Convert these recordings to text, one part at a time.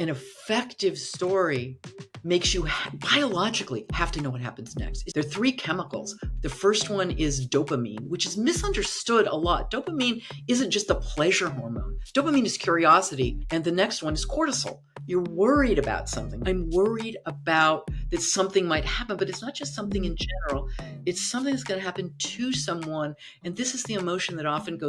An effective story makes you biologically have to know what happens next. There are three chemicals. The first one is dopamine, which is misunderstood a lot. Dopamine isn't just a pleasure hormone. Dopamine is curiosity. And the next one is cortisol. You're worried about something. I'm worried about that something might happen, but it's not just something in general. It's something that's going to happen to someone. And this is the emotion that often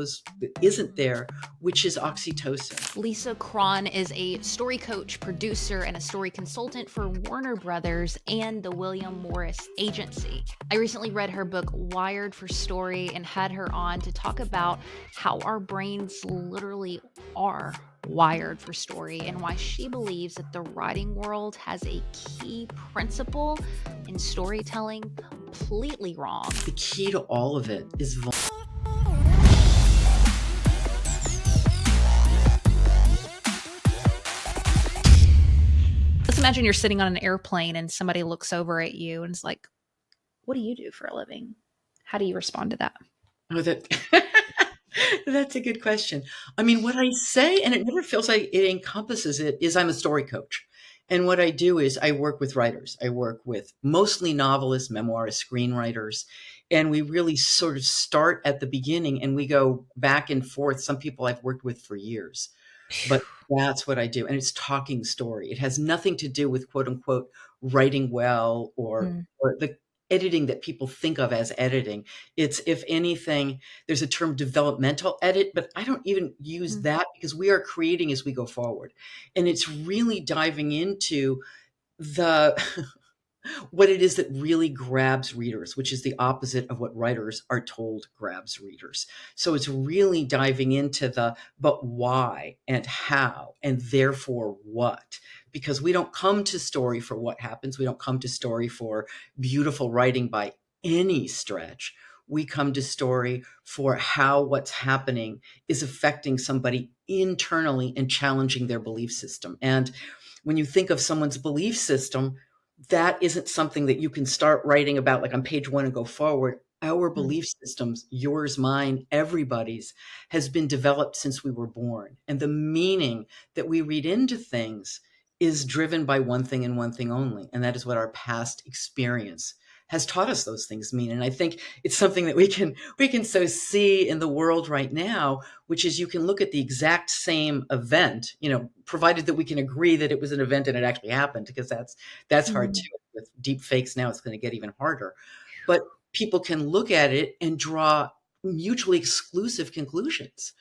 isn't there, which is oxytocin. Lisa Cron is a story coach, producer, and a story consultant for Warner Brothers and the William Morris Agency. I recently read her book, Wired for Story, and had her on to talk about how our brains literally are wired for story and why she believes that the writing world has a key principle in storytelling completely wrong. The key to all of it is Let's imagine you're sitting on an airplane and somebody looks over at you and is like, what do you do for a living? How do you respond to that? Oh, that's a good question. I mean, what I say, and it never feels like it encompasses it, is I'm a story coach. And what I do is I work with writers. I work with mostly novelists, memoirists, screenwriters. And we really sort of start at the beginning and we go back and forth. Some people I've worked with for years, but that's what I do. And it's talking story. It has nothing to do with quote unquote writing well or the editing that people think of as editing. It's, if anything, there's a term developmental edit, but I don't even use that because we are creating as we go forward. And it's really diving into the what it is that really grabs readers, which is the opposite of what writers are told grabs readers. So it's really diving into the but why and how and therefore what. Because we don't come to story for what happens. We don't come to story for beautiful writing by any stretch. We come to story for how what's happening is affecting somebody internally and challenging their belief system. And when you think of someone's belief system, that isn't something that you can start writing about like on page 1 and go forward. Our belief systems, yours, mine, everybody's, has been developed since we were born. And the meaning that we read into things is driven by one thing and one thing only. And that is what our past experience has taught us those things mean. And I think it's something that we can so see in the world right now, which is you can look at the exact same event, provided that we can agree that it was an event and it actually happened, because that's hard too. With deep fakes now, it's going to get even harder. But people can look at it and draw mutually exclusive conclusions,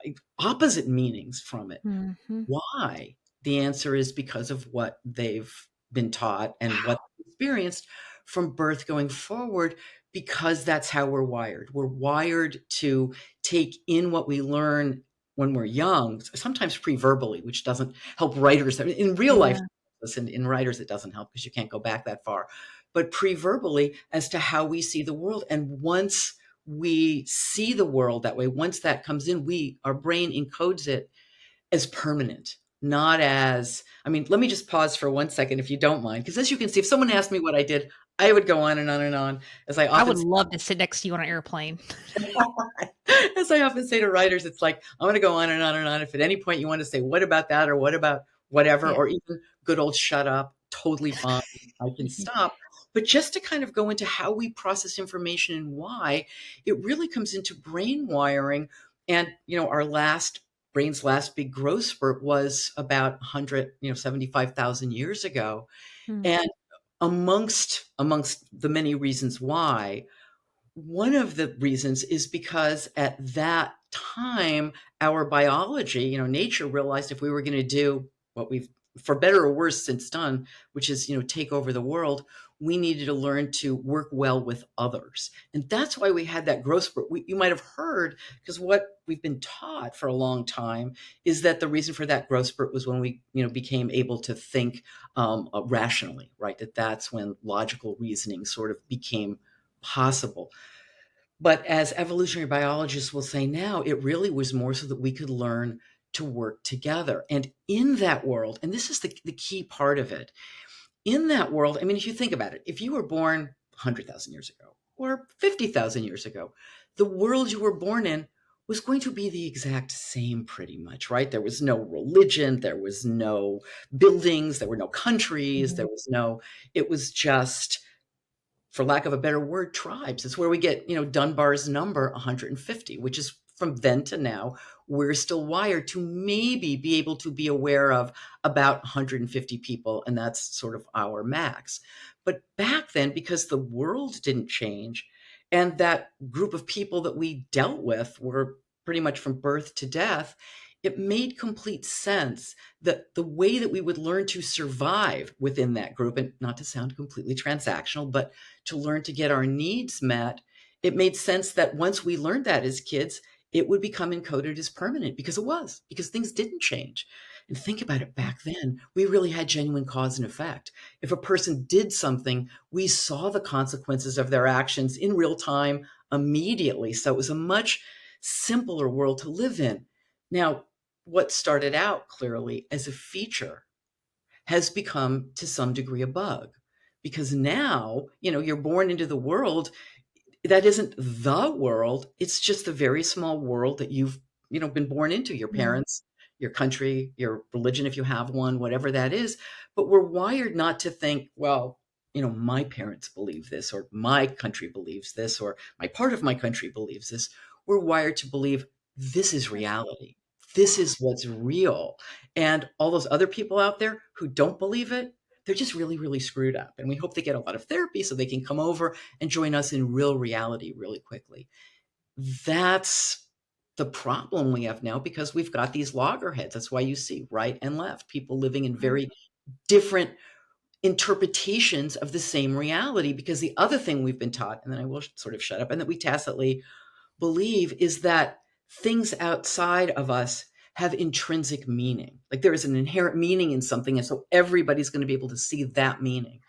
like opposite meanings from it. Why? The answer is because of what they've been taught and what they've experienced from birth going forward, because that's how we're wired. We're wired to take in what we learn when we're young, sometimes pre-verbally, which doesn't help writers. In real life, listen, in writers, it doesn't help because you can't go back that far. But pre-verbally as to how we see the world. And once we see the world that way, once that comes in, our brain encodes it as permanent. Not as, let me just pause for 1 second, if you don't mind. Because as you can see, if someone asked me what I did, I would go on and on and on. As I would love to sit next to you on an airplane. As I often say to writers, it's like, I'm going to go on and on and on. If at any point you want to say, what about that? Or what about whatever, or even good old shut up, totally fine. I can stop. But just to kind of go into how we process information and why, it really comes into brain wiring. And, our brain's last big growth spurt was about 175,000 years ago. And amongst the many reasons why, one of the reasons is because at that time, our biology, nature realized if we were going to do what we've, for better or worse, since done, which is, take over the world, we needed to learn to work well with others. And that's why we had that growth spurt. You might have heard, because what we've been taught for a long time is that the reason for that growth spurt was when we, became able to think rationally, right? That's when logical reasoning sort of became possible. But as evolutionary biologists will say now, it really was more so that we could learn to work together. And in that world, and this is the key part of it, in that world, if you think about it, if you were born 100,000 years ago or 50,000 years ago, the world you were born in was going to be the exact same pretty much, right? There was no religion, there was no buildings, there were no countries, Mhm. there was no, it was just, for lack of a better word, tribes. It's where we get, Dunbar's number 150, which is from then to now, we're still wired to maybe be able to be aware of about 150 people, and that's sort of our max. But back then, because the world didn't change, and that group of people that we dealt with were pretty much from birth to death, it made complete sense that the way that we would learn to survive within that group, and not to sound completely transactional, but to learn to get our needs met, it made sense that once we learned that as kids, it would become encoded as permanent because it was, because things didn't change. And think about it, back then, we really had genuine cause and effect. If a person did something, we saw the consequences of their actions in real time immediately. So it was a much simpler world to live in. Now, what started out clearly as a feature has become to some degree a bug, because now, you're born into the world that isn't the world. It's just a very small world that you've, been born into, your Mhm. parents, your country, your religion, if you have one, whatever that is. But we're wired not to think, well, my parents believe this, or my country believes this, or my part of my country believes this. We're wired to believe this is reality. This is what's real. And all those other people out there who don't believe it, they're just really, really screwed up. And we hope they get a lot of therapy so they can come over and join us in real reality really quickly. That's the problem we have now, because we've got these loggerheads. That's why you see right and left people living in Mhm. very different interpretations of the same reality. Because the other thing we've been taught, and then I will sort of shut up, and that we tacitly believe, is that things outside of us have intrinsic meaning. Like there is an inherent meaning in something. And so everybody's going to be able to see that meaning.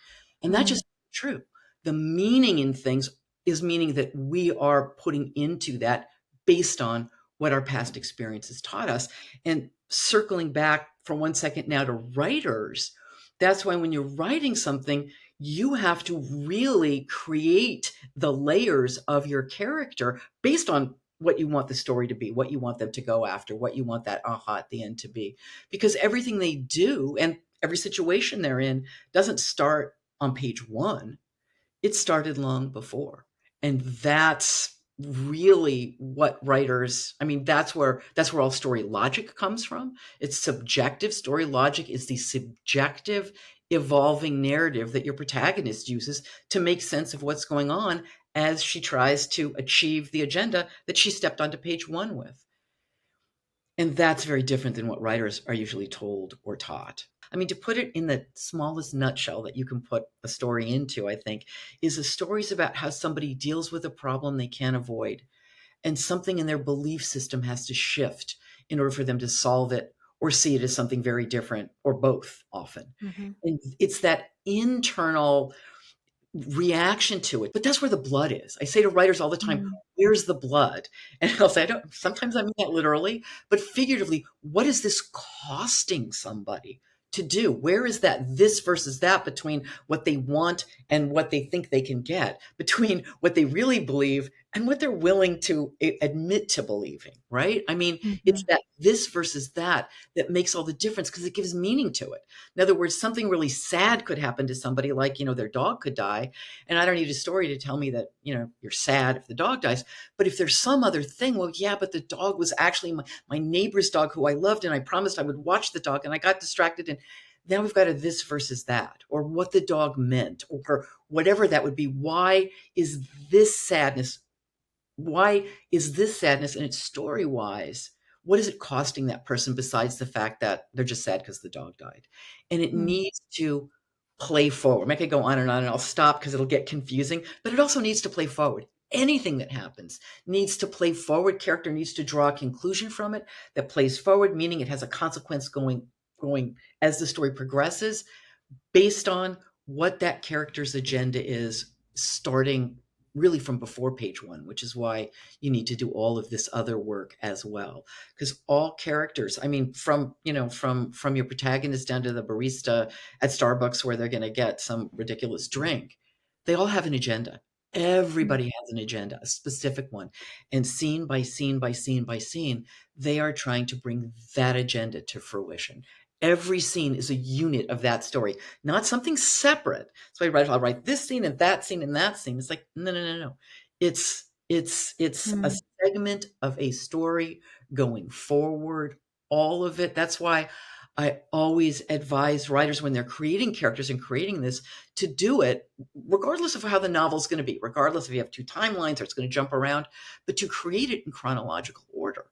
And that's Mhm. just true. The meaning in things is meaning that we are putting into that based on what our past experiences taught us. And circling back for 1 second now to writers, that's why when you're writing something, you have to really create the layers of your character based on what you want the story to be, what you want them to go after, what you want that aha at the end to be. Because everything they do and every situation they're in doesn't start on page one, it started long before. And that's really what writers, I mean, that's where all story logic comes from. It's subjective. Story logic is the subjective evolving narrative that your protagonist uses to make sense of what's going on as she tries to achieve the agenda that she stepped onto page one with. And that's very different than what writers are usually told or taught. I mean, to put it in the smallest nutshell that you can put a story into, I think, is a story's about how somebody deals with a problem they can't avoid, and something in their belief system has to shift in order for them to solve it or see it as something very different, or both often. Mhm. And it's that internal reaction to it. But that's where the blood is. I say to writers all the time, Mhm. where's the blood? And I'll say, I don't, sometimes I mean that literally, but figuratively, what is this costing somebody to do? Where is that this versus that between what they want and what they think they can get, between what they really believe and what they're willing to admit to believing, right? I mean, it's Mhm. that this versus that that makes all the difference, because it gives meaning to it. In other words, something really sad could happen to somebody, like, their dog could die. And I don't need a story to tell me that, you're sad if the dog dies. But if there's some other thing, well, yeah, but the dog was actually my neighbor's dog who I loved, and I promised I would watch the dog, and I got distracted. And now we've got a this versus that, or what the dog meant, or whatever that would be. Why is this sadness, and it's story wise, what is it costing that person besides the fact that they're just sad because the dog died? And it Mhm. needs to play forward. I could go on, and I'll stop because it'll get confusing, but it also needs to play forward. Anything that happens needs to play forward. Character needs to draw a conclusion from it that plays forward, meaning it has a consequence going as the story progresses, based on what that character's agenda is, starting really from before page one, which is why you need to do all of this other work as well. Because all characters, I mean, from your protagonist down to the barista at Starbucks where they're going to get some ridiculous drink, they all have an agenda. Everybody has an agenda, a specific one. And scene by scene by scene by scene, they are trying to bring that agenda to fruition. Every scene is a unit of that story, not something separate. So I'll write this scene and that scene and that scene. It's like, no, no, no, no. It's a Mm. segment of a story going forward, all of it. That's why I always advise writers when they're creating characters and creating this to do it regardless of how the novel's going to be, regardless if you have two timelines or it's going to jump around, but to create it in chronological order.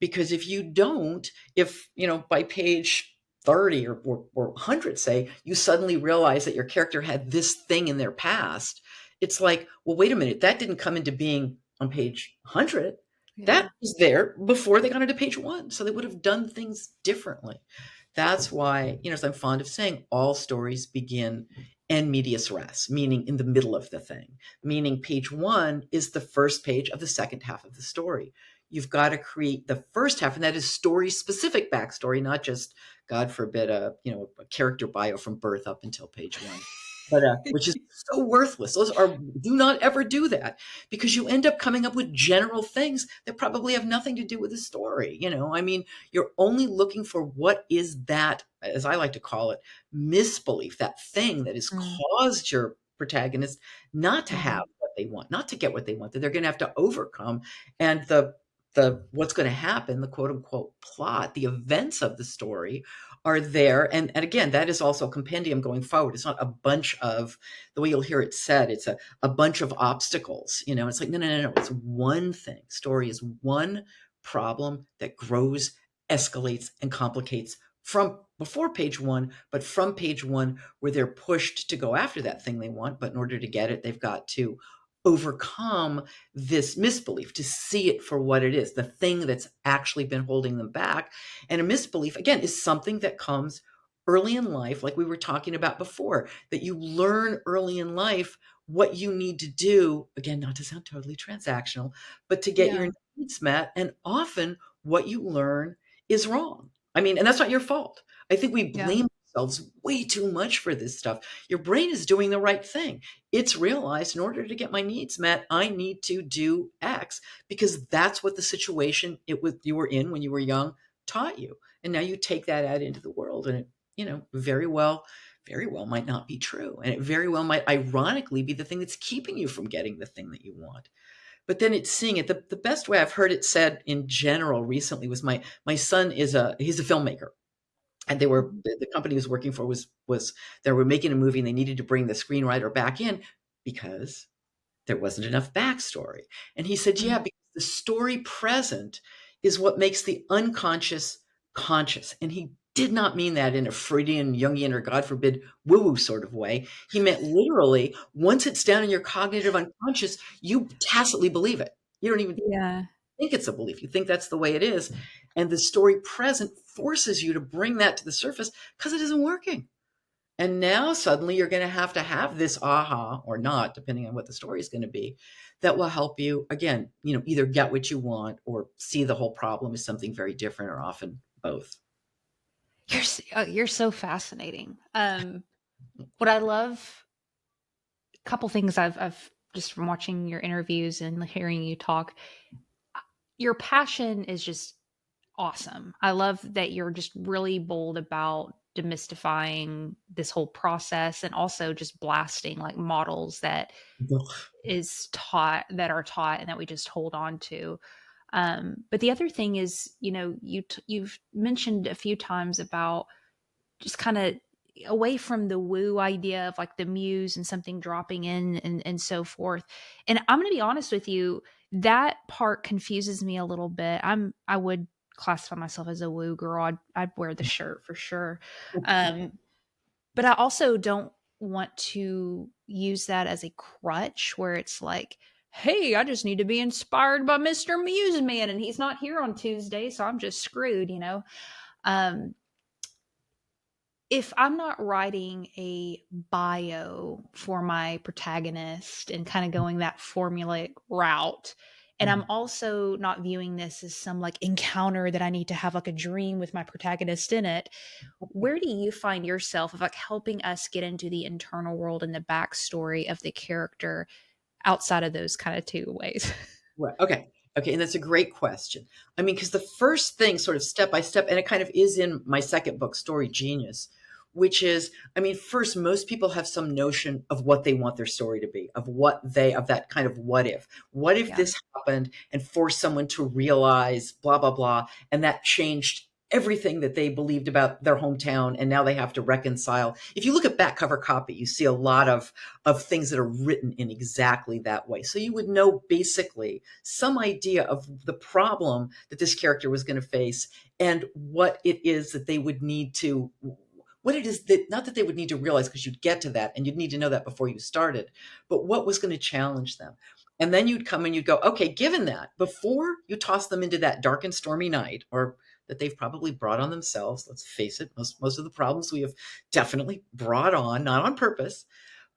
Because if you don't, if, by page 30 or 100, say, you suddenly realize that your character had this thing in their past, it's like, well, wait a minute, that didn't come into being on page 100. That Yeah. was there before they got into page one. So they would have done things differently. That's why, as I'm fond of saying, all stories begin en medias res, meaning in the middle of the thing, meaning page one is the first page of the second half of the story. You've got to create the first half, and that is story specific backstory, not just, God forbid, a character bio from birth up until page one. But which is so worthless. Do not ever do that, because you end up coming up with general things that probably have nothing to do with the story. I mean, you're only looking for what is that, as I like to call it, misbelief, that thing that has Mm. caused your protagonist not to have Mhm. what they want, not to get what they want, that they're going to have to overcome. And the what's going to happen, the quote unquote plot, the events of the story are there. And again, that is also a compendium going forward. It's not a bunch of, the way you'll hear it said, it's a bunch of obstacles. It's like, no, no, no, no. It's one thing. Story is one problem that grows, escalates, and complicates from before page one, but from page one, where they're pushed to go after that thing they want. But in order to get it, they've got to overcome this misbelief, to see it for what it is, the thing that's actually been holding them back. And a misbelief, again, is something that comes early in life, like we were talking about before, that you learn early in life what you need to do, again, not to sound totally transactional, but to get your Yeah. needs met. And often what you learn is wrong. I mean, and that's not your fault. I think we Yeah. blame ourselves way too much for this stuff. Your brain is doing the right thing. It's realized, in order to get my needs met, I need to do X, because that's what the situation you were in when you were young taught you. And now you take that out into the world, and it, very well might not be true. And it very well might ironically be the thing that's keeping you from getting the thing that you want. But then it's seeing it. The best way I've heard it said in general recently was, my son he's a filmmaker, and Mhm. the company he was working for was they were making a movie, and they needed to bring the screenwriter back in because there wasn't enough backstory. And he said, yeah, Mm. because the story present is what makes the unconscious conscious. And he did not mean that in a Freudian, Jungian, or God forbid, woo woo sort of way. He meant literally, once it's down in your cognitive unconscious, you tacitly believe it. You don't even Yeah. think it's a belief. You think that's the way it is. And the story present forces you to bring that to the surface because it isn't working. And now suddenly you're going to have this aha or not, depending on what the story is going to be, that will help you, again, either get what you want or see the whole problem as something very different, or often both. You're so fascinating. What I love, a couple things I've just from watching your interviews and hearing you talk, your passion is just awesome. I love that you're just really bold about demystifying this whole process and also just blasting like models that are taught and that we just hold on to. But the other thing is, you've mentioned a few times about just kind of away from the woo idea of like the muse and something dropping in and so forth. And I'm going to be honest with you, that part confuses me a little bit. I would classify myself as a woo girl. I'd wear the shirt for sure. Um, but I also don't want to use that as a crutch where it's like, hey, I just need to be inspired by Mr. Muse Man and he's not here on Tuesday, so I'm just screwed. Um, if I'm not writing a bio for my protagonist and kind of going that formulaic route, and I'm also not viewing this as some like encounter that I need to have like a dream with my protagonist in it, where do you find yourself of like helping us get into the internal world and the backstory of the character? outside of those kind of two ways? Right. Okay. Okay. And that's a great question. I mean, because the first thing, sort of step by step, and it kind of is in my second book, Story Genius, which is, I mean, first, most people have some notion of what they want their story to be, of that kind of what if. What if Yeah. this happened and forced someone to realize blah, blah, blah, and that changed everything that they believed about their hometown, and now they have to reconcile. If you look at back cover copy, you see a lot of things that are written in exactly that way. So you would know basically some idea of the problem that this character was going to face and what it is that they would need to, what it is that, not that they would need to realize, because you'd get to that and you'd need to know that before you started, but what was going to challenge them. And then you'd come and you'd go, okay, given that, before you toss them into that dark and stormy night, or that they've probably brought on themselves, let's face it, most of the problems we have definitely brought on, not on purpose,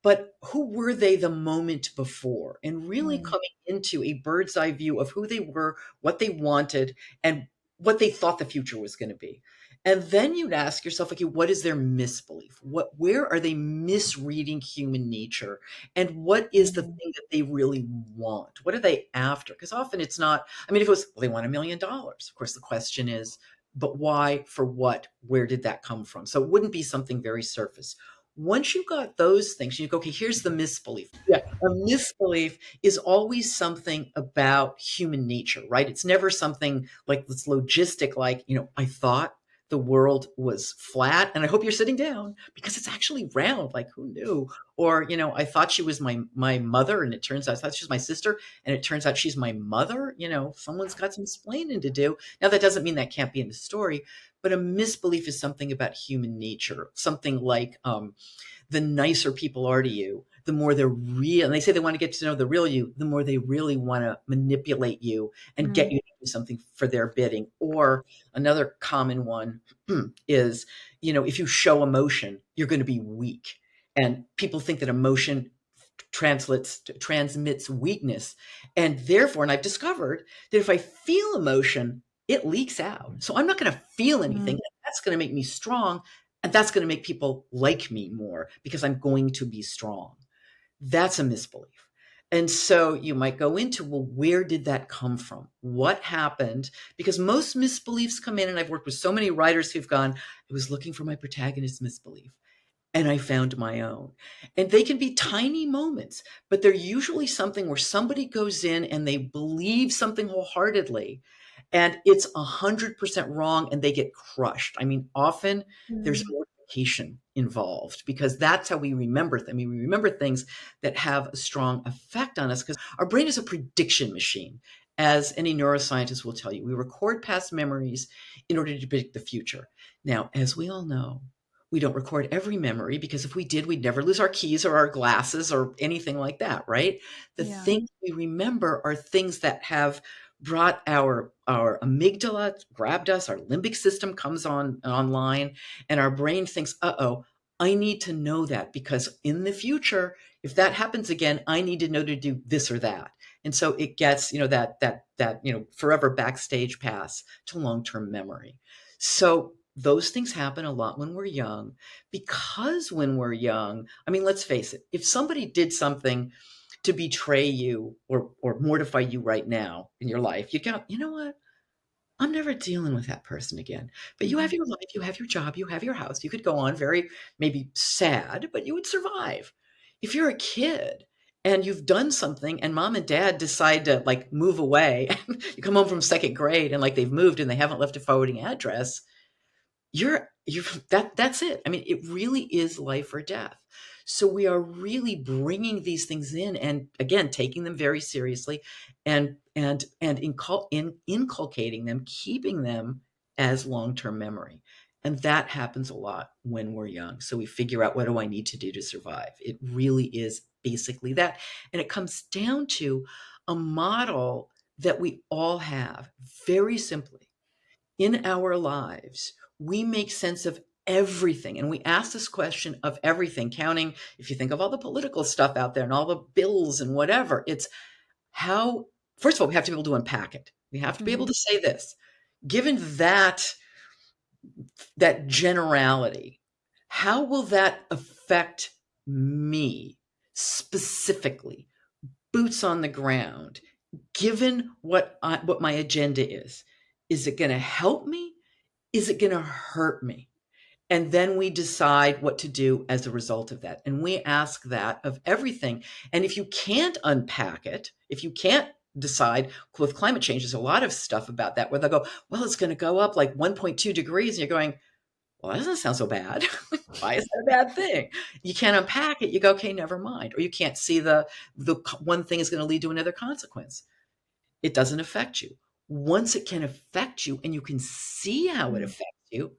but who were they the moment before? And really Mm. coming into a bird's eye view of who they were, what they wanted, and what they thought the future was going to be. And then you'd ask yourself, okay, what is their misbelief? Where are they misreading human nature? And what is the Mm. thing that they really want? What are they after? Because often it's not, I mean, if it was, well, they want $1 million. Of course, the question is, but why, for what, where did that come from? So it wouldn't be something very surface. Once you got those things, you go, okay, here's the misbelief. Yeah, a misbelief is always something about human nature, right? It's never something like this logistic, like, I thought the world was flat and I hope you're sitting down because it's actually round. Like, who knew? Or, I thought she was my mother and it turns out I thought she was my sister and it turns out she's my mother. Someone's got some explaining to do. Now, that doesn't mean that can't be in the story, but a misbelief is something about human nature, something like, the nicer people are to you, the more they're real. And they say they want to get to know the real you, the more they really want to manipulate you and get Mm. you to do something for their bidding. Or another common one is, if you show emotion, you're going to be weak. And people think that emotion transmits weakness. And therefore, and I've discovered that if I feel emotion, it leaks out. So I'm not going to feel anything. Mm. That's going to make me strong. And that's going to make people like me more because I'm going to be strong. That's a misbelief. And so you might go into, well, where did that come from? What happened? Because most misbeliefs come in, and I've worked with so many writers who've gone, I was looking for my protagonist's misbelief and I found my own. And they can be tiny moments, but they're usually something where somebody goes in and they believe something wholeheartedly and it's 100% wrong and they get crushed. I mean, often there's Mm. mortification involved because that's how we remember things. I mean, we remember things that have a strong effect on us because our brain is a prediction machine. As any neuroscientist will tell you, we record past memories in order to predict the future. Now, as we all know, we don't record every memory because if we did, we'd never lose our keys or our glasses or anything like that, right? The Yeah. things we remember are things that have brought our amygdala, grabbed us, our limbic system comes online, and our brain thinks, uh-oh, I need to know that because in the future, if that happens again, I need to know to do this or that. And so it gets, that forever backstage pass to long-term memory. So those things happen a lot when we're young because when we're young, I mean, let's face it, if somebody did something to betray you or mortify you right now in your life, you go, you know what? I'm never dealing with that person again. But you have Mhm. your life, you have your job, you have your house. You could go on very maybe sad, but you would survive. If you're a kid and you've done something and mom and dad decide to like move away, you come home from second grade and like they've moved and they haven't left a forwarding address, you're that's it. I mean, it really is life or death. So we are really bringing these things in and again taking them very seriously and inculcating them, keeping them as long-term memory. And that happens a lot when we're young. So we figure out, what do I need to do to survive? It really is basically that. And it comes down to a model that we all have very simply in our lives. We make sense of everything. And we ask this question of everything, counting, if you think of all the political stuff out there and all the bills and whatever, it's how, first of all, we have to be able to unpack it. We have to be able Mhm. to say this. Given that generality, how will that affect me specifically? boots on the ground, given what my agenda is it going to help me? Is it going to hurt me? And then we decide what to do as a result of that. And we ask that of everything. And if you can't unpack it, if you can't decide, with climate change, there's a lot of stuff about that where they'll go, well, it's going to go up like 1.2 degrees. And you're going, well, that doesn't sound so bad. Why is that a bad thing? You can't unpack it. You go, okay, never mind. Or you can't see the one thing is going to lead to another consequence. It doesn't affect you. Once it can affect you and you can see how it Mm. affects you,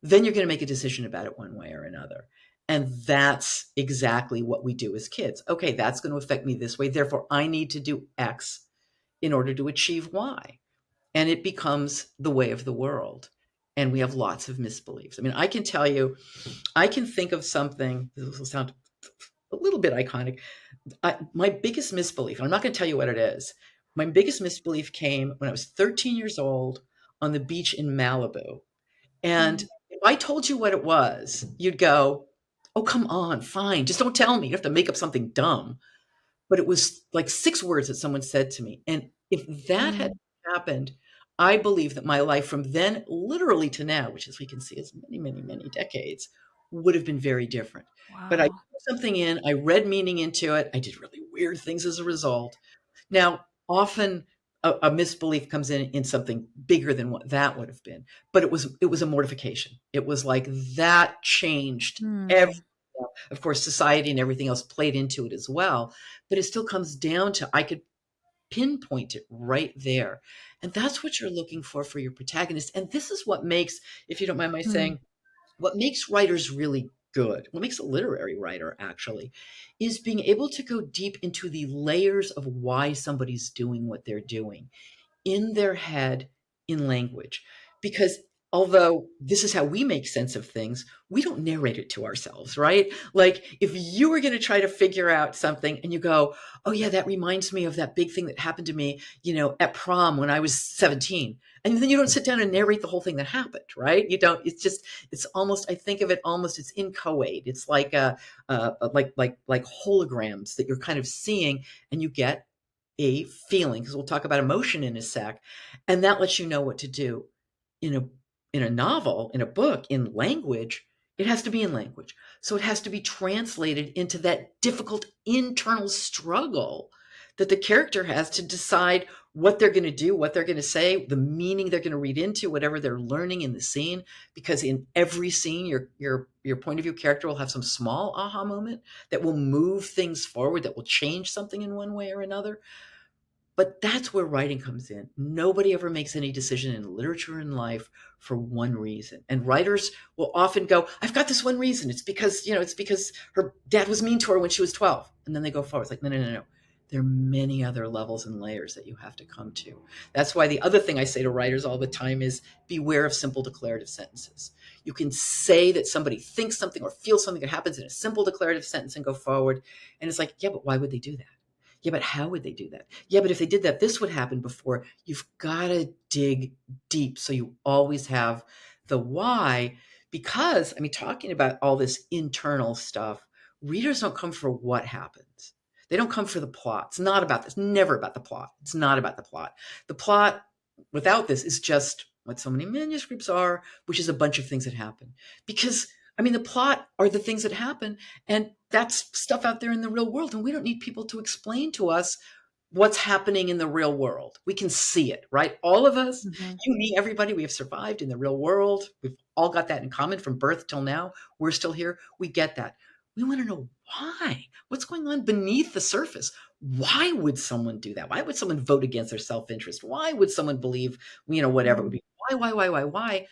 then you're going to make a decision about it one way or another. And that's exactly what we do as kids. Okay, that's going to affect me this way. Therefore, I need to do X in order to achieve Y. And it becomes the way of the world. And we have lots of misbeliefs. I mean, I can tell you, I can think of something, this will sound a little bit iconic. My biggest misbelief, and I'm not going to tell you what it is, my biggest misbelief came when I was 13 years old on the beach in Malibu. And Mm. if I told you what it was, you'd go, oh, come on, fine. Just don't tell me. You have to make up something dumb. But it was like 6 words that someone said to me. And if that had Mm. happened, I believe that my life from then literally to now, which as we can see is many, many, many decades, would have been very different. But I Wow. put something in, I read meaning into it. I did really weird things as a result. Now, often a misbelief comes in something bigger than what that would have been, but it was a mortification. It was like that changed everything. Mm. Of course, society and everything else played into it as well, but it still comes down to I could pinpoint it right there. And that's what you're looking for your protagonist. And this is what makes, if you don't mind my Mm. saying, what makes writers really good, what makes a literary writer actually, is being able to go deep into the layers of why somebody's doing what they're doing in their head in language. Because although this is how we make sense of things, we don't narrate it to ourselves, right? Like if you were going to try to figure out something and you go, oh, yeah, that reminds me of that big thing that happened to me, at prom when I was 17. And then you don't sit down and narrate the whole thing that happened, right? You don't, it's almost, I think of it almost, it's inchoate. It's like like holograms that you're kind of seeing and you get a feeling, because we'll talk about emotion in a sec, and that lets you know what to do in a novel, in a book, in language. It has to be in language, so it has to be translated into that difficult internal struggle that the character has to decide what they're going to do, what they're going to say, the meaning they're going to read into whatever they're learning in the scene. Because in every scene, your point of view character will have some small aha moment that will move things forward, that will change something in one way or another. But that's where writing comes in. Nobody ever makes any decision in literature and life for one reason. And writers will often go, I've got this one reason. It's because her dad was mean to her when she was 12. And then they go forward. It's like, no, no, no, no. There are many other levels and layers that you have to come to. That's why the other thing I say to writers all the time is beware of simple declarative sentences. You can say that somebody thinks something or feels something that happens in a simple declarative sentence and go forward. And it's like, yeah, but why would they do that? Yeah, but how would they do that? Yeah, but if they did that, this would happen before. You've got to dig deep so you always have the why. Because, I mean, talking about all this internal stuff, readers don't come for what happens. They don't come for the plot. It's not about this, never about the plot. It's not about the plot. The plot, without this, is just what so many manuscripts are, which is a bunch of things that happen. Because, I mean, the plot are the things that happen, and that's stuff out there in the real world. And we don't need people to explain to us what's happening in the real world. We can see it, right? All of us, Mhm. you, me, everybody, we have survived in the real world. We've all got that in common from birth till now. We're still here. We get that. We want to know why. What's going on beneath the surface? Why would someone do that? Why would someone vote against their self-interest? Why would someone believe, whatever it would Mm. be? Why?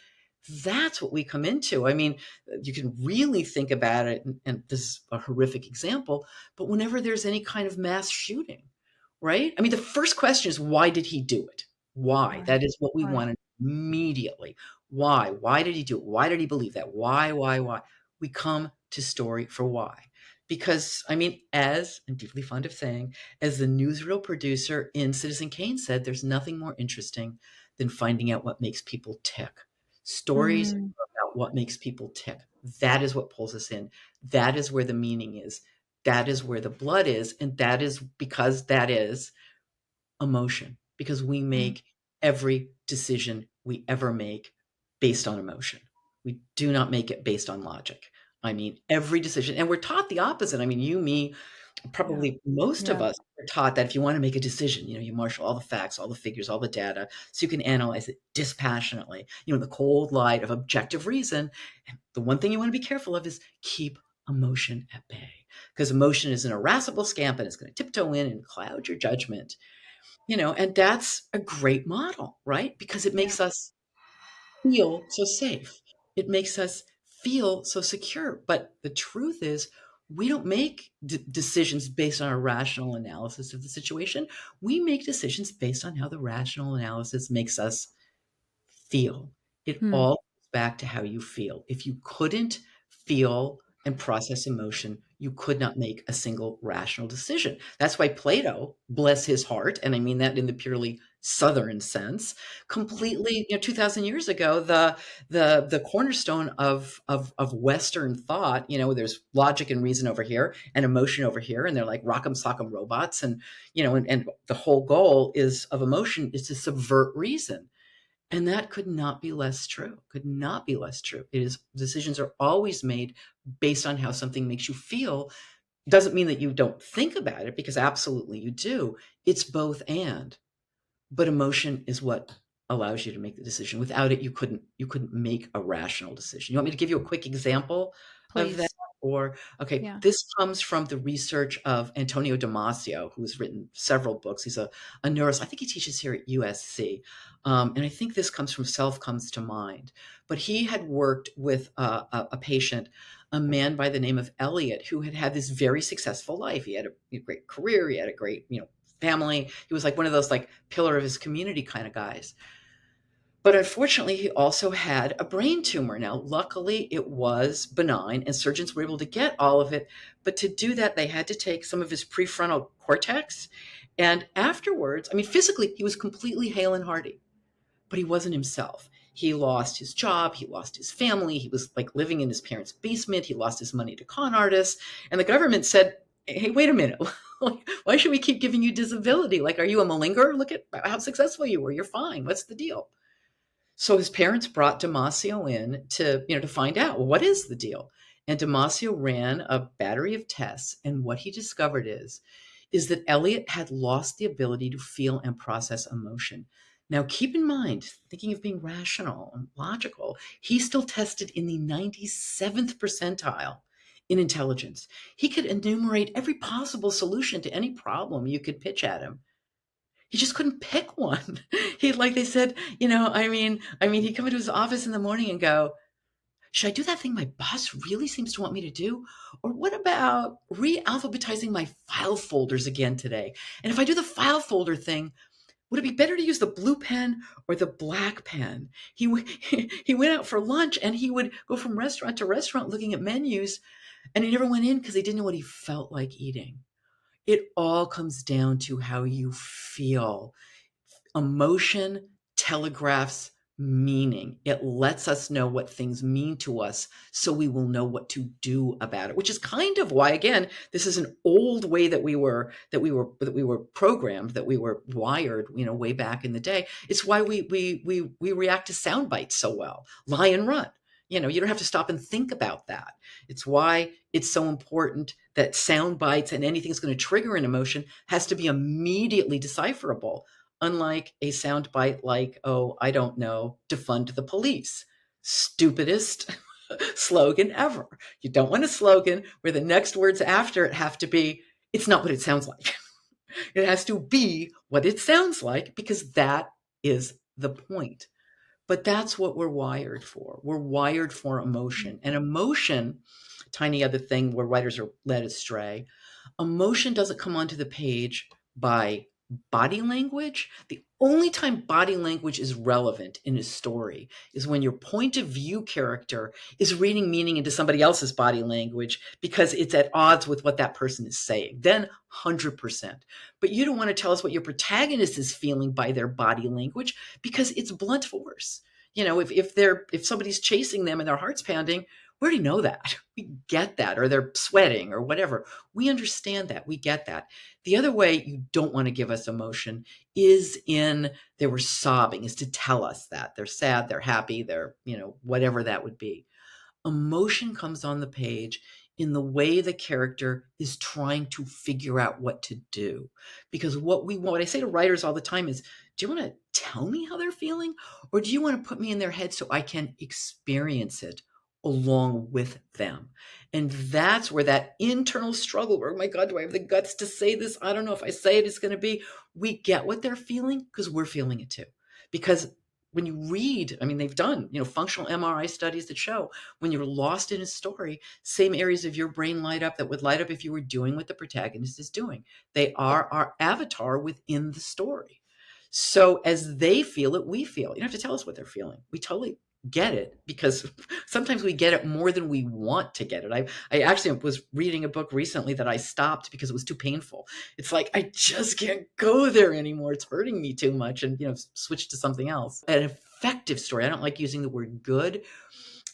That's what we come into. I mean, you can really think about it, and this is a horrific example, but whenever there's any kind of mass shooting, right? I mean, the first question is, why did he do it? Why? Right. That is what we Right. want to immediately. Why? Why did he do it? Why did he believe that? Why? We come to story for why. Because, I mean, as I'm deeply fond of saying, as the newsreel producer in Citizen Kane said, there's nothing more interesting than finding out what makes people tick. Stories Mm. are about what makes people tick. That is what pulls us in. That is where the meaning is. That is where the blood is. And that is because that is emotion, because we Mm. make every decision we ever make based on emotion. We do not make it based on logic. I mean, every decision, and we're taught the opposite. I mean, you, me, Yeah. probably most of Yeah. us are taught that if you want to make a decision, you marshal all the facts, all the figures, all the data, so you can analyze it dispassionately, in the cold light of objective reason. And the one thing you want to be careful of is keep emotion at bay, because emotion is an irascible scamp and it's going to tiptoe in and cloud your judgment. And that's a great model, right? Because it Yeah. makes us feel so safe. It makes us feel so secure. But the truth is, we don't make decisions based on a rational analysis of the situation. We make decisions based on how the rational analysis makes us feel. It Hmm. all goes back to how you feel. If you couldn't feel and process emotion, you could not make a single rational decision. That's why Plato, bless his heart, and I mean that in the purely Southern sense, completely, 2,000 years ago, the cornerstone of Western thought. There's logic and reason over here, and emotion over here, and they're like rock'em sock'em robots, and the whole goal is of emotion is to subvert reason. And that could not be less true. Could not be less true. It is Decisions are always made based on how something makes you feel. Doesn't mean that you don't think about it, because absolutely you do. It's both and. But emotion is what allows you to make the decision. Without it, you couldn't make a rational decision. You want me to give you a quick example of that? Please. Or okay, Yeah. this comes from the research of Antonio Damasio, who's written several books. He's a neuroscientist. I think he teaches here at USC. And I think this comes from Self Comes to Mind. But he had worked with a patient, a man by the name of Elliot, who had had this very successful life. He had a great career. He had a great, family. He was like one of those like pillar of his community kind of guys. But unfortunately, he also had a brain tumor. Now, luckily, it was benign, and surgeons were able to get all of it. But to do that, they had to take some of his prefrontal cortex. And afterwards, I mean, physically, he was completely hale and hearty, but he wasn't himself. He lost his job. He lost his family. He was like living in his parents' basement. He lost his money to con artists. And the government said, hey, wait a minute. Like, why should we keep giving you disability? Like, are you a malingerer? Look at how successful you were. You're fine. What's the deal? So his parents brought Damasio in to find out, well, what is the deal? And Damasio ran a battery of tests, and what he discovered is that Elliot had lost the ability to feel and process emotion. Now, keep in mind, thinking of being rational and logical, he still tested in the 97th percentile in intelligence. He could enumerate every possible solution to any problem you could pitch at him. He just couldn't pick one. He like they said, I mean, he'd come into his office in the morning and go, should I do that thing my boss really seems to want me to do? Or what about re-alphabetizing my file folders again today? And if I do the file folder thing, would it be better to use the blue pen or the black pen? He went out for lunch and he would go from restaurant to restaurant looking at menus, and he never went in because he didn't know what he felt like eating. It all comes down to how you feel. Emotion telegraphs meaning. It lets us know what things mean to us so we will know what to do about it, which is kind of why, again, this is an old way that we were programmed, that we were wired, way back in the day. It's why we react to sound bites so well. Lie and run. You don't have to stop and think about that. It's why it's so important that sound bites and anything that's going to trigger an emotion has to be immediately decipherable. Unlike a soundbite like, oh, I don't know, defund the police. Stupidest slogan ever. You don't want a slogan where the next words after it have to be, it's not what it sounds like. It has to be what it sounds like, because that is the point. But that's what we're wired for. We're wired for emotion. And emotion, tiny other thing where writers are led astray, emotion doesn't come onto the page by body language. The only time body language is relevant in a story is when your point of view character is reading meaning into somebody else's body language because it's at odds with what that person is saying. Then 100%. But you don't want to tell us what your protagonist is feeling by their body language, because it's blunt force. If somebody's chasing them and their heart's pounding, We already know that. We get that, or they're sweating or whatever. We understand that. We get that. The other way you don't want to give us emotion is in they were sobbing, is to tell us that they're sad, they're happy, they're, whatever that would be. Emotion comes on the page in the way the character is trying to figure out what to do. Because what I say to writers all the time is, do you want to tell me how they're feeling? Or do you want to put me in their head so I can experience it along with them? And that's where that internal struggle, where, oh my God, do I have the guts to say this? I don't know if I say it, it's going to be, we get what they're feeling because we're feeling it too. Because when you read, I mean, they've done, functional MRI studies that show when you're lost in a story, same areas of your brain light up that would light up if you were doing what the protagonist is doing. They are our avatar within the story. So as they feel it, we feel it. You don't have to tell us what they're feeling. We totally get it because sometimes we get it more than we want to get it. I actually was reading a book recently that I stopped because it was too painful. It's like, I just can't go there anymore. It's hurting me too much, and, switch to something else. An effective story. I don't like using the word good.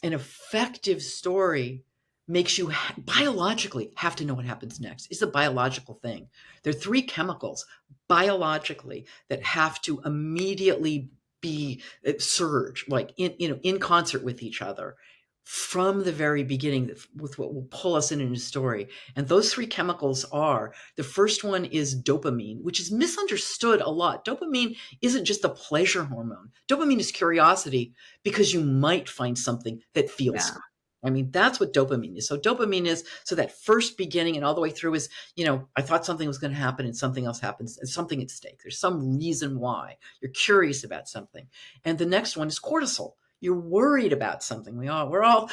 An effective story makes you biologically have to know what happens next. It's a biological thing. There are three chemicals biologically that have to immediately be surge, like in concert with each other from the very beginning, with what will pull us in a story. And those three chemicals are, the first one is dopamine, which is misunderstood a lot. Dopamine isn't just a pleasure hormone. Dopamine is curiosity because you might find something that feels Yeah. good. I mean, that's what dopamine is. So dopamine is, so that first beginning and all the way through is, I thought something was going to happen and something else happens and something at stake. There's some reason why you're curious about something. And the next one is cortisol. You're worried about something. We're all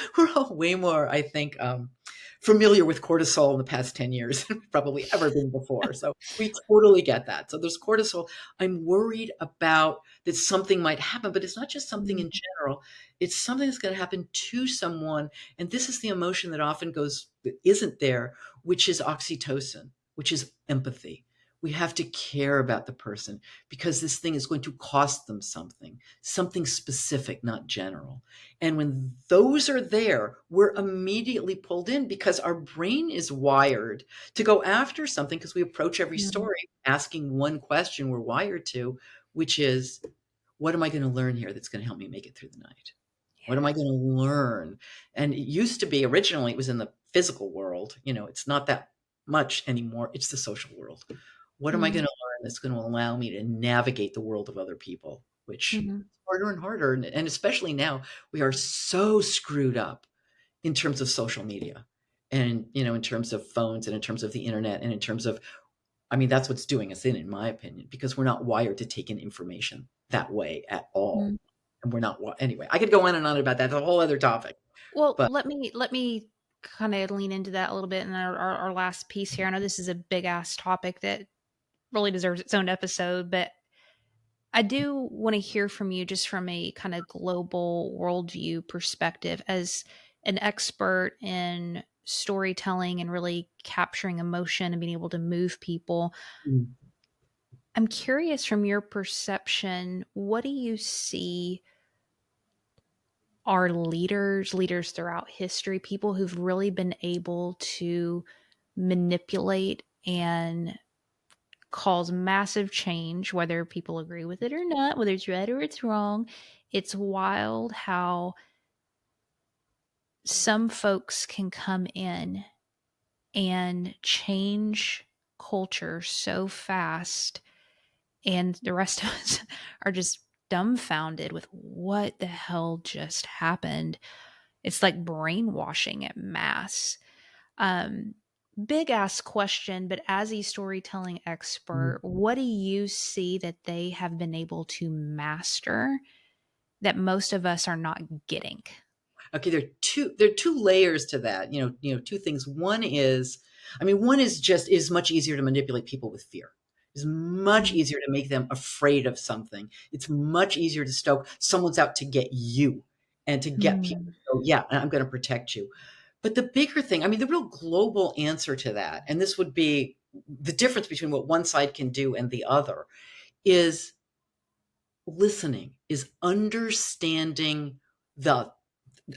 way more, I think, familiar with cortisol in the past 10 years than we've probably ever been before. So we totally get that. So there's cortisol. I'm worried about that something might happen, but it's not just something in general. It's something that's going to happen to someone. And this is the emotion that often isn't there, which is oxytocin, which is empathy. We have to care about the person because this thing is going to cost them something specific, not general. And when those are there, we're immediately pulled in because our brain is wired to go after something because we approach every Mhm. story asking one question we're wired to, which is, what am I going to learn here that's going to help me make it through the night? What am I Yes. going to learn? And it used to be, originally, it was in the physical world. It's not that much anymore. It's the social world. What am I going Mhm. to learn that's going to allow me to navigate the world of other people, which Mhm. is harder and harder. And especially now, we are so screwed up in terms of social media and, in terms of phones and in terms of the internet and in terms of, I mean, that's what's doing us in my opinion, because we're not wired to take in information that way at all. Mhm. And we're not, anyway, I could go on and on about that. That's a whole other topic, Well, but let me kind of lean into that a little bit in our last piece here. I know this is a big ass topic that really deserves its own episode, but I do want to hear from you just from a kind of global worldview perspective as an expert in storytelling and really capturing emotion and being able to move people. mm, I'm curious from your perception, what do you see are leaders throughout history, people who've really been able to manipulate and cause massive change, whether people agree with it or not, whether it's right or it's wrong. It's wild how some folks can come in and change culture so fast, and the rest of us are just dumbfounded with what the hell just happened. It's like brainwashing at mass. Um, Big ass question, but as a storytelling expert, mm. what do you see that they have been able to master that most of us are not getting? Okay, there are two layers to that. Two things. One is, I mean, one is just is much easier to manipulate people with fear. It's much Mhm. easier to make them afraid of something. It's much easier to stoke someone's out to get you and to get people Mm. to go, yeah, I'm going to protect you. But the bigger thing, I mean, the real global answer to that, and this would be the difference between what one side can do and the other, is listening, is the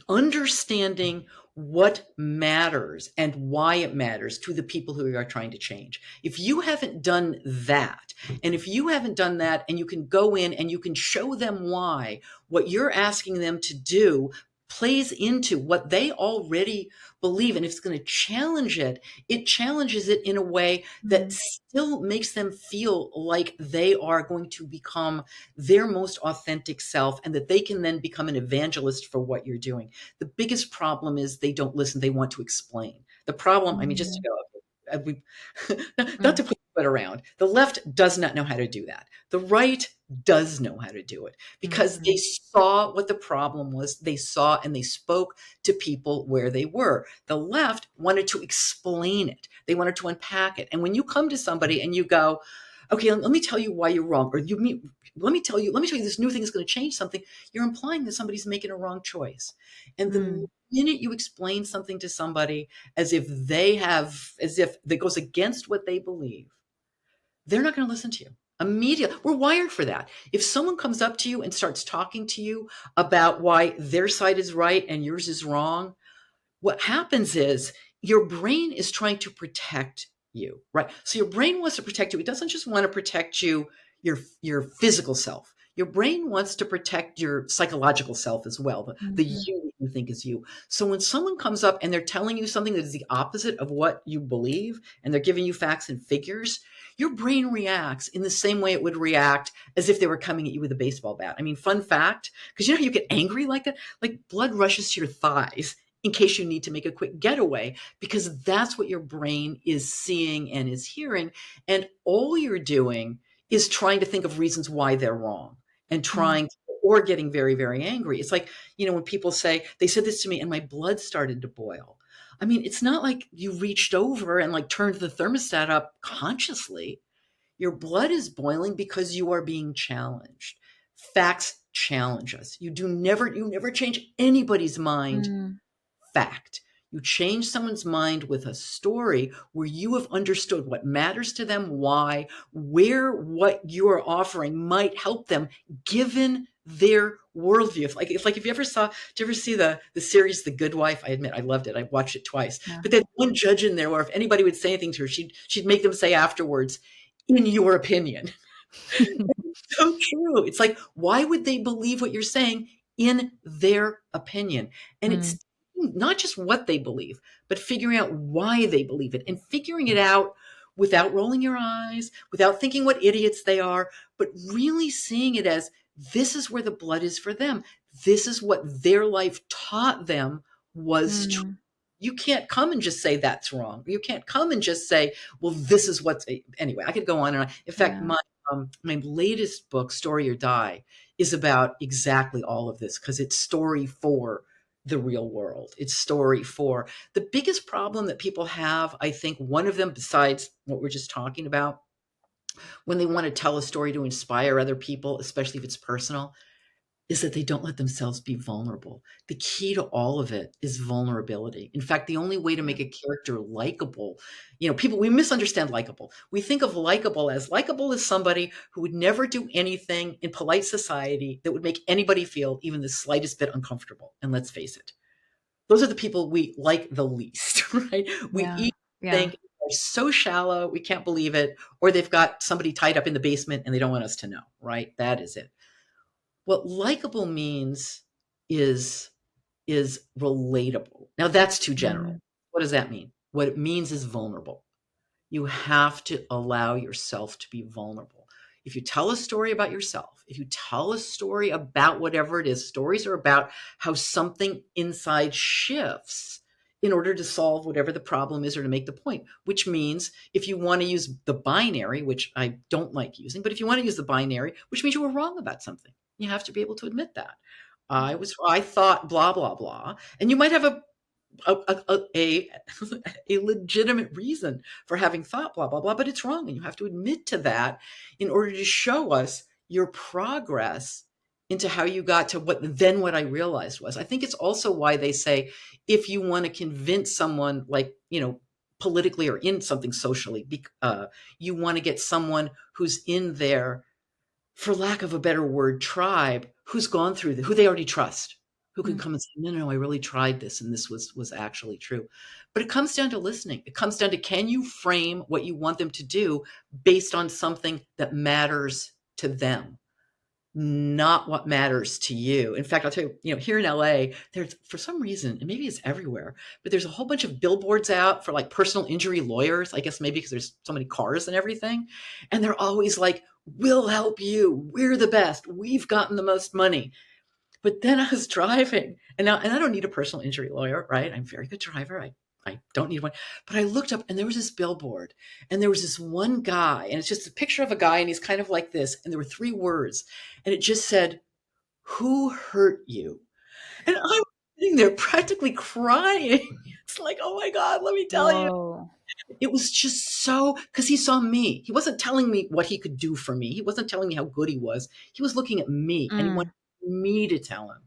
understanding what matters and why it matters to the people who you are trying to change. If you haven't done that, and if you haven't done that, and you can go in and you can show them why what you're asking them to do plays into what they already believe, and if it's going to challenge it, it challenges it in a way that Mm. still makes them feel like they are going to become their most authentic self, and that they can then become an evangelist for what you're doing. The biggest problem is they don't listen. They want to explain. The problem, I mean, just to Mm. go, we, not Mm. to put it around, the left does not know how to do that. The right does know how to do it because they Mhm. saw what the problem was. They saw and they spoke to people where they were. The left wanted to explain it. They wanted to unpack it. And when you come to somebody and you go, okay, let me tell you why you're wrong, or let me tell you this new thing is going to change something, you're implying that somebody's making a wrong choice. And the Mm. minute you explain something to somebody as if that goes against what they believe, they're not going to listen to you immediately. We're wired for that. If someone comes up to you and starts talking to you about why their side is right and yours is wrong, what happens is your brain is trying to protect you, right? So your brain wants to protect you. It doesn't just want to protect you, your physical self. Your brain wants to protect your psychological self as well, the Mhm. you that you think is you. So when someone comes up and they're telling you something that is the opposite of what you believe, and they're giving you facts and figures, your brain reacts in the same way it would react as if they were coming at you with a baseball bat. I mean, fun fact, because you know how you get angry like that? Like blood rushes to your thighs in case you need to make a quick getaway, because that's what your brain is seeing and is hearing. And all you're doing is trying to think of reasons why they're wrong, and Mm. or getting very, very angry. It's like, when people say, they said this to me and my blood started to boil. I mean, it's not like you reached over and like turned the thermostat up consciously. Your blood is boiling because you are being challenged. Facts challenge us. You never change anybody's mind Mm. fact. You change someone's mind with a story where you have understood what matters to them, why, where what you are offering might help them given their worldview. If if you ever saw, did you ever see the series The Good Wife? I admit I loved it. I watched it twice. Yeah. But there's one judge in there where if anybody would say anything to her, she'd make them say afterwards, in your opinion. So true. It's like, why would they believe what you're saying in their opinion? And Mm. it's not just what they believe, but figuring out why they believe it, and figuring it out without rolling your eyes, without thinking what idiots they are, but really seeing it as, this is where the blood is for them. This is what their life taught them was true. Mm. You can't come and just say that's wrong. You can't come and just say, well, this is what's anyway. I could go on and on. In fact, Yeah. my latest book, Story or Die, is about exactly all of this, because it's story for the real world. It's story for the biggest problem that people have. I think one of them, besides what we're just talking about, when they want to tell a story to inspire other people, especially if it's personal, is that they don't let themselves be vulnerable. The key to all of it is vulnerability. In fact, the only way to Yeah. make a character likable, people, we misunderstand likable. We think of likable as somebody who would never do anything in polite society that would make anybody feel even the slightest bit uncomfortable. And let's face it, those are the people we like the least, right? We Yeah. either Yeah. think they're so shallow, we can't believe it, or they've got somebody tied up in the basement and they don't want us to know, right? That is it. What likable means is relatable. Now that's too general. Mm. What does that mean? What it means is vulnerable. You have to allow yourself to be vulnerable. If you tell a story about yourself, if you tell a story about whatever it is, stories are about how something inside shifts in order to solve whatever the problem is or to make the point, which means if you want to use the binary, which I don't like using, but if you want to use the binary, which means you were wrong about something, you have to be able to admit that. I thought blah, blah, blah. And you might have a a legitimate reason for having thought blah blah blah, but it's wrong, and you have to admit to that in order to show us your progress into how you got to what I realized was. I think it's also why they say, if you want to convince someone, like, politically or in something socially, you want to get someone who's in there, for lack of a better word, tribe, who's gone through who they already trust. who can Mm. come and say, no, no, I really tried this and this was actually true. But it comes down to listening. It comes down to, can you frame what you want them to do based on something that matters to them, not what matters to you. In fact, I'll tell you, here in LA, there's, for some reason, and maybe it's everywhere, but there's a whole bunch of billboards out for like personal injury lawyers. I guess maybe because there's so many cars and everything. And they're always like, we'll help you. We're the best. We've gotten the most money. But then I was driving, and I don't need a personal injury lawyer, right? I'm a very good driver. I don't need one. But I looked up and there was this billboard and there was this one guy, and it's just a picture of a guy and he's kind of like this. And there were three words and it just said, "Who hurt you?" And I was sitting there practically crying. It's like, oh my God, let me tell you. Whoa. It was just so, because he saw me. He wasn't telling me what he could do for me. He wasn't telling me how good he was. He was looking at me and he wanted Mm. me to tell him.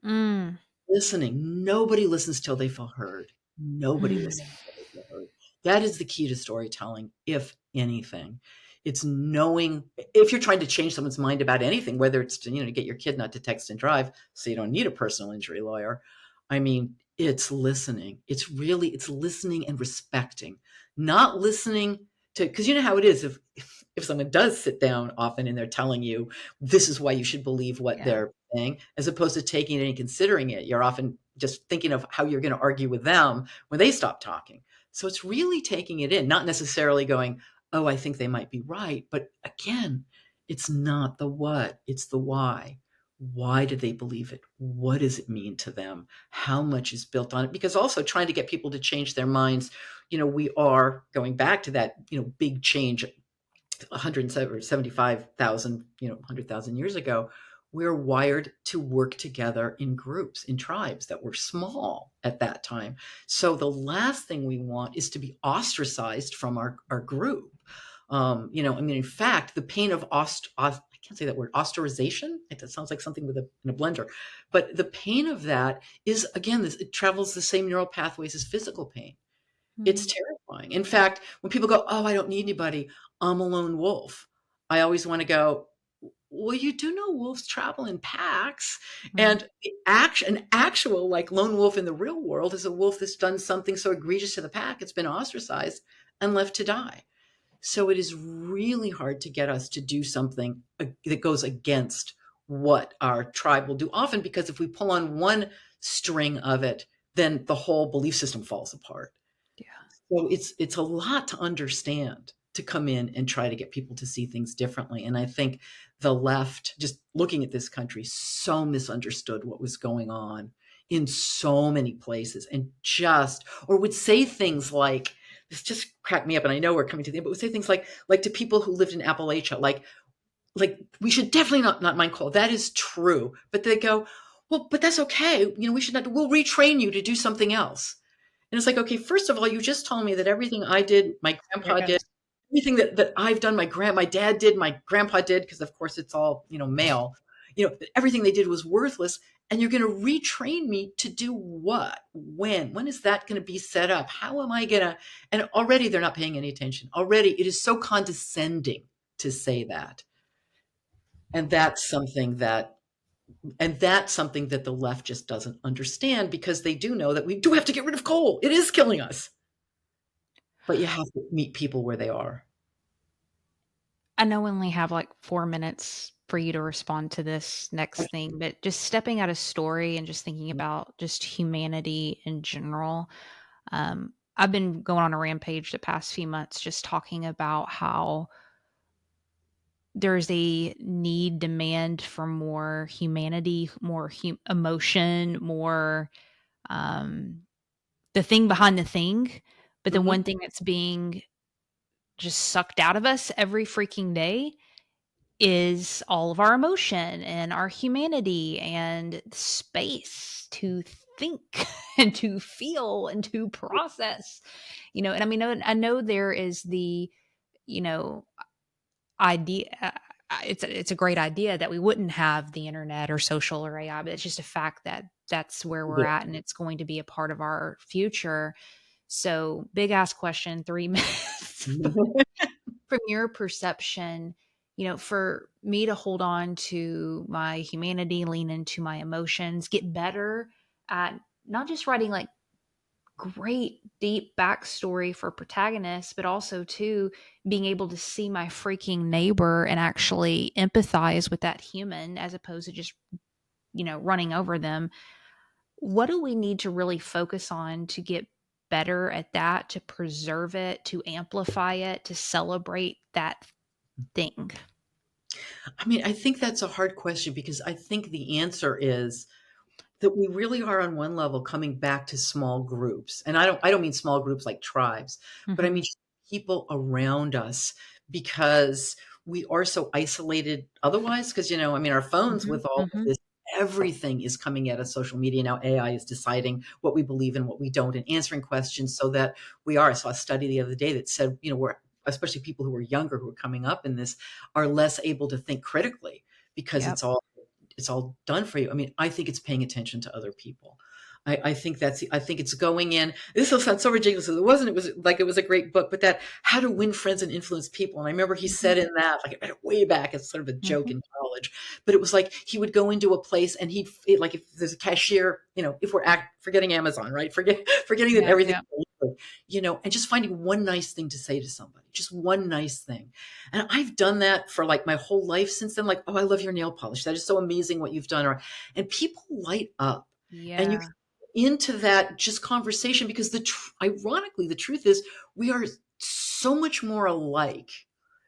Mm. Listening. Nobody listens till they feel heard. Nobody Mm. listens till they feel heard. That is the key to storytelling, if anything. It's knowing, if you're trying to change someone's mind about anything, whether it's to get your kid not to text and drive so you don't need a personal injury lawyer. I mean, it's listening. It's listening and respecting, not listening to, because you know how it is, if someone does sit down often and they're telling you this is why you should believe what Yeah. they're saying, as opposed to taking it and considering it, you're often just thinking of how you're going to argue with them when they stop talking. So it's really taking it in, not necessarily going, oh, I think they might be right. But again, it's not the what, it's the why. Why do they believe it? What does it mean to them? How much is built on it? Because also trying to get people to change their minds, we are going back to that, big change 175,000, 100,000 years ago. We're wired to work together in groups, in tribes that were small at that time. So the last thing we want is to be ostracized from our group. In fact, the pain of I can't say that word, ostracization. It sounds like something in a blender. But the pain of that is, again, it travels the same neural pathways as physical pain. It's Mm. terrifying. In fact, when people go, "Oh, I don't need anybody. I'm a lone wolf." I always want to go, "Well, you do know wolves travel in packs." Mm. And an actual like lone wolf in the real world is a wolf that's done something so egregious to the pack, it's been ostracized and left to die. So it is really hard to get us to do something that goes against what our tribe will do, often because if we pull on one string of it, then the whole belief system falls apart. Yeah. So it's a lot to understand, to come in and try to get people to see things differently. And I think the left, just looking at this country, so misunderstood what was going on in so many places, and or would say things like, this just cracked me up. And I know we're coming to the end, but would say things like to people who lived in Appalachia, like we should definitely not mind coal. That is true. But they go, well, but that's okay. We should not, we'll retrain you to do something else. And it's like, okay, first of all, you just told me that everything I did, my Here it grandpa did, goes. everything that I've done, my dad did, my grandpa did, because of course it's all, male, everything they did was worthless. And you're going to retrain me to do what? When is that going to be set up? How am I going to? And already they're not paying any attention. Already it is so condescending to say that. And that's something that the left just doesn't understand, because they do know that we do have to get rid of coal. It is killing us. But you have to meet people where they are. I know we only have like 4 minutes for you to respond to this next thing, but just stepping out of story and just thinking about just humanity in general. I've been going on a rampage the past few months, just talking about how there's a need, demand for more humanity, more emotion, more um, the thing behind the thing. But the Mhm. one thing that's being just sucked out of us every freaking day is all of our emotion and our humanity and space to think and to feel and to process. And I mean, I know there is the, you know, idea. It's a great idea that we wouldn't have the internet or social or AI, but it's just a fact that that's where we're Yeah. at, and it's going to be a part of our future. So, big ass question, 3 minutes. From your perception, for me to hold on to my humanity, lean into my emotions, get better at not just writing like great deep backstory for protagonists, but also too being able to see my freaking neighbor and actually empathize with that human as opposed to just, running over them. What do we need to really focus on to get better at that, to preserve it, to amplify it, to celebrate that thing? I mean, I think that's a hard question because I think the answer is that we really are on one level coming back to small groups. And I don't mean small groups like tribes, but I Hmm. mean just people around us because we are so isolated otherwise. Because, I mean, our phones Hmm. with all of Hmm. this, everything is coming at us, social media. Now AI is deciding what we believe and what we don't and answering questions so that we are. I saw a study the other day that said, we're, especially people who are younger, who are coming up in this, are less able to think critically because Yep. it's all done for you. I mean, I think it's paying attention to other people. I think I think it's going in. This will sound so ridiculous. It was like, it was a great book, but that How to Win Friends and Influence People. And I remember he Hmm. said in that, like, I read it way back as sort of a joke Hmm. in college, but it was like, he would go into a place and like, if there's a cashier, if we're forgetting Amazon, right? Forgetting that Yep. everything, Yep. and just finding one nice thing to say to somebody, just one nice thing. And I've done that for like my whole life since then. Like, oh, I love your nail polish. That is so amazing what you've done. And people light up, and you Yeah. into that just conversation because ironically, the truth is we are so much more alike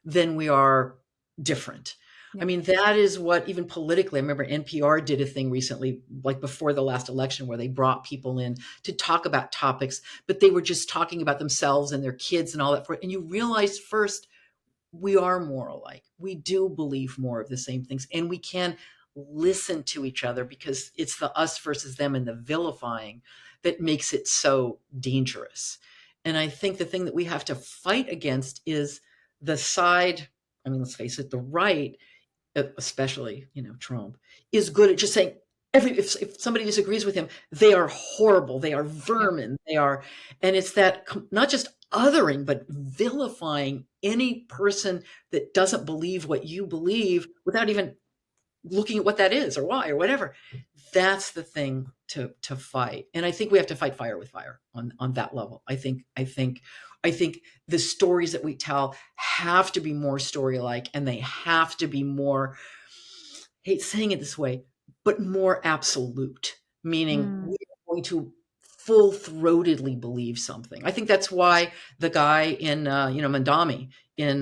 than we are different. I Yep. mean, that is what, even politically, I remember NPR did a thing recently, like before the last election, where they brought people in to talk about topics, but they were just talking about themselves and their kids and all that. And you realize first, we are more alike. We do believe more of the same things, and we can listen to each other because it's the us versus them and the vilifying that makes it so dangerous. And I think the thing that we have to fight against is the side, I mean, let's face it, the right, especially, Trump, is good at just saying if somebody disagrees with him, they are horrible, they are Yep. vermin, they are, and it's that not just othering, but vilifying any person that doesn't believe what you believe without even looking at what that is or why or whatever. That's the thing to fight. And I think we have to fight fire with fire on that level. I think the stories that we tell have to be more story like, and they have to be more, I hate saying it this way, but more absolute, meaning Mm. we are going to full throatedly believe something. I think that's why the guy in Mandami in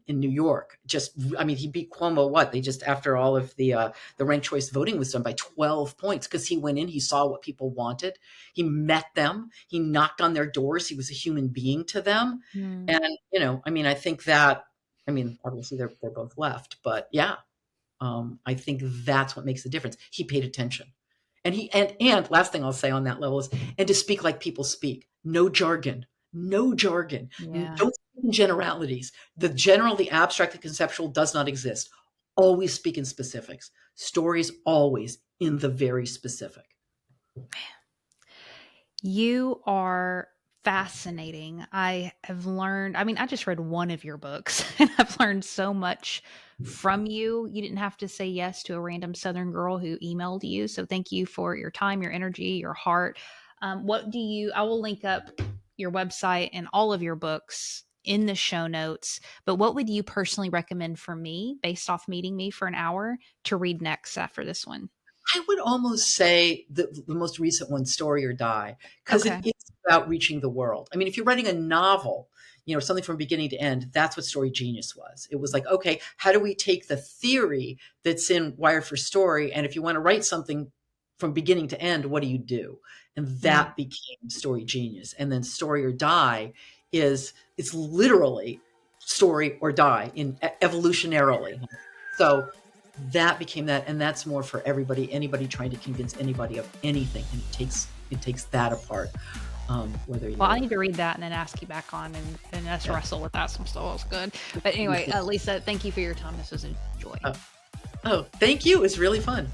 New York, just, I mean, he beat Cuomo. What, they just, after all of the ranked choice voting was done, by 12 points, because he went in, he saw what people wanted, he met them, he knocked on their doors, he was a human being to them. Mm. And I mean, I think that, I mean, obviously they're both left, but yeah, I think that's what makes the difference. He paid attention. And last thing I'll say on that level is, and to speak like people speak. No jargon. No jargon. Yeah. Don't speak in generalities. The general, the abstract, the conceptual does not exist. Always speak in specifics. Stories always in the very specific. You are fascinating. I have learned, I mean, I just read one of your books and I've learned so much from you. You didn't have to say yes to a random Southern girl who emailed you. So thank you for your time, your energy, your heart. I will link up your website and all of your books in the show notes. But what would you personally recommend for me, based off meeting me for an hour, to read next after this one? I would almost say the most recent one, Story or Die, because it Okay. is about reaching the world. I mean, if you're writing a novel, something from beginning to end, that's what Story Genius was. It was like, okay, how do we take the theory that's in Wired for Story, and if you want to write something from beginning to end, what do you do? And Mm. that became Story Genius. And then Story or Die it's literally story or die in evolutionarily. So that became that, and that's more for everybody, anybody trying to convince anybody of anything, and it takes that apart, whether Well, I you're need to read that and then ask you back on and us yeah. wrestle with that some stuff. That was good. But anyway, Lisa, thank you for your time. This was a joy. Oh, oh, thank you, it was really fun.